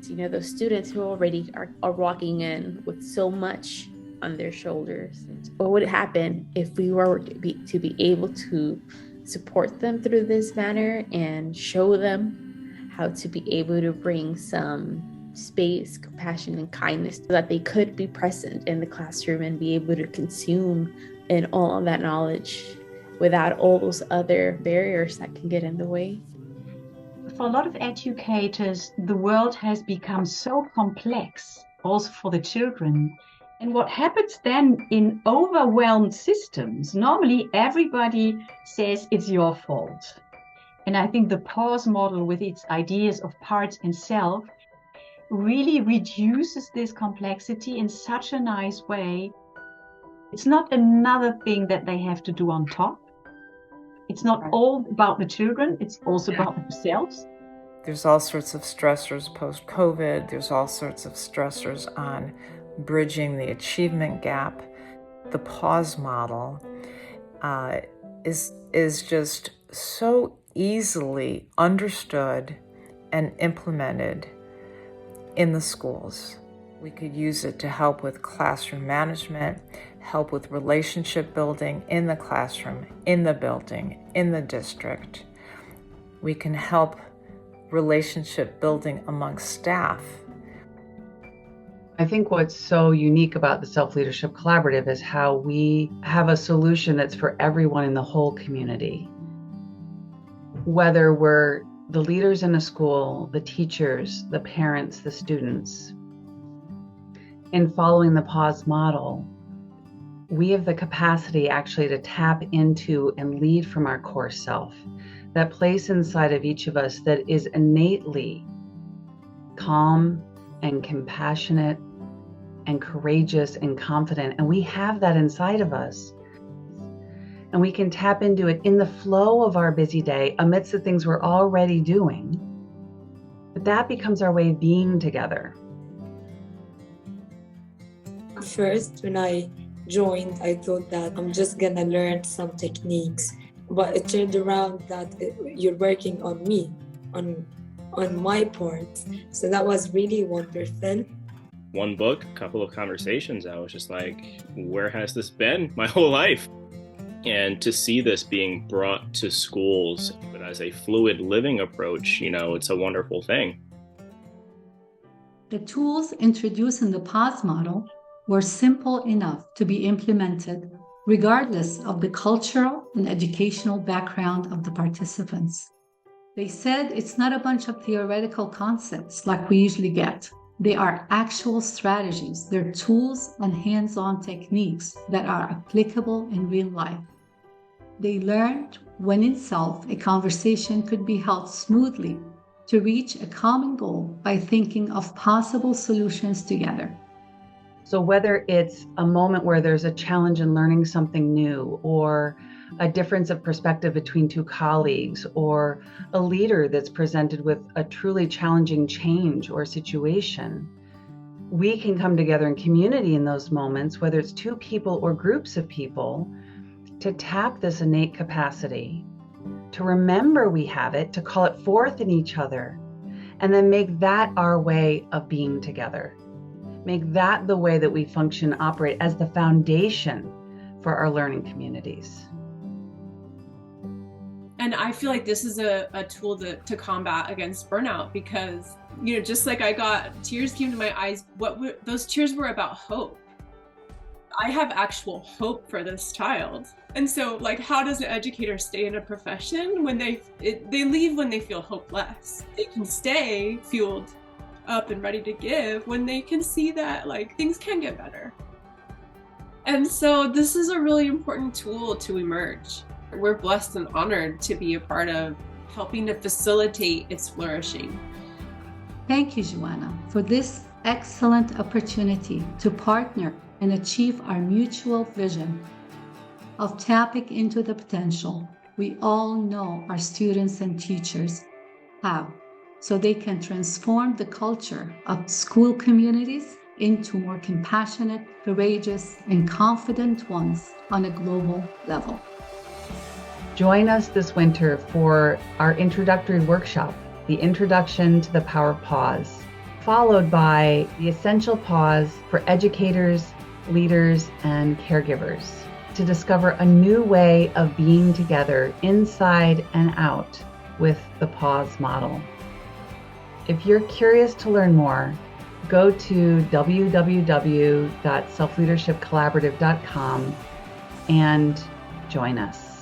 those students who already are walking in with so much on their shoulders. What would happen if we were to be able to support them through this manner and show them how to be able to bring some space, compassion, and kindness so that they could be present in the classroom and be able to consume and all of that knowledge without all those other barriers that can get in the way? For a lot of educators, the world has become so complex, also for the children. And what happens then in overwhelmed systems, normally everybody says it's your fault. And I think the P.A.U.S.E model with its ideas of parts and self really reduces this complexity in such a nice way. It's not another thing that they have to do on top. It's not all about the children, it's also about themselves. There's all sorts of stressors post-COVID. There's all sorts of stressors on bridging the achievement gap. The P.A.U.S.E model is just so easily understood and implemented in the schools. We could use it to help with classroom management, help with relationship building in the classroom, in the building, in the district. We can help relationship building amongst staff. I think what's so unique about the Self-Leadership Collaborative is how we have a solution that's for everyone in the whole community. Whether we're the leaders in a school, the teachers, the parents, the students. In following the P.A.U.S.E model, we have the capacity actually to tap into and lead from our core self, that place inside of each of us that is innately calm and compassionate and courageous and confident. And we have that inside of us. And we can tap into it in the flow of our busy day amidst the things we're already doing. But that becomes our way of being together. First, when I joined, I thought that I'm just gonna learn some techniques, but it turned around that you're working on me, on my part. So that was really wonderful. One book, a couple of conversations, I was just like, where has this been my whole life? And to see this being brought to schools, but as a fluid living approach, it's a wonderful thing. The tools introduced in the P.A.U.S.E model were simple enough to be implemented, regardless of the cultural and educational background of the participants. They said it's not a bunch of theoretical concepts like we usually get. They are actual strategies. They're tools and hands-on techniques that are applicable in real life. They learned when in self, a conversation could be held smoothly to reach a common goal by thinking of possible solutions together. So whether it's a moment where there's a challenge in learning something new, or a difference of perspective between two colleagues, or a leader that's presented with a truly challenging change or situation, we can come together in community in those moments, whether it's two people or groups of people, to tap this innate capacity, to remember we have it, to call it forth in each other, and then make that our way of being together. Make that the way that we function, operate as the foundation for our learning communities. And I feel like this is a tool to combat against burnout, because, just like I got tears came to my eyes, those tears were about hope. I have actual hope for this child. And so, how does an educator stay in a profession when they leave when they feel hopeless? They can stay fueled up and ready to give when they can see that things can get better. And so this is a really important tool to emerge. We're blessed and honored to be a part of helping to facilitate its flourishing. Thank you, Joanna, for this excellent opportunity to partner and achieve our mutual vision of tapping into the potential we all know our students and teachers have, so they can transform the culture of school communities into more compassionate, courageous, and confident ones on a global level. Join us this winter for our introductory workshop, The Introduction to the Power of P.A.U.S.E, followed by the essential pause for educators, leaders, and caregivers to discover a new way of being together inside and out with the P.A.U.S.E model. If you're curious to learn more, go to www.selfleadershipcollaborative.com and join us.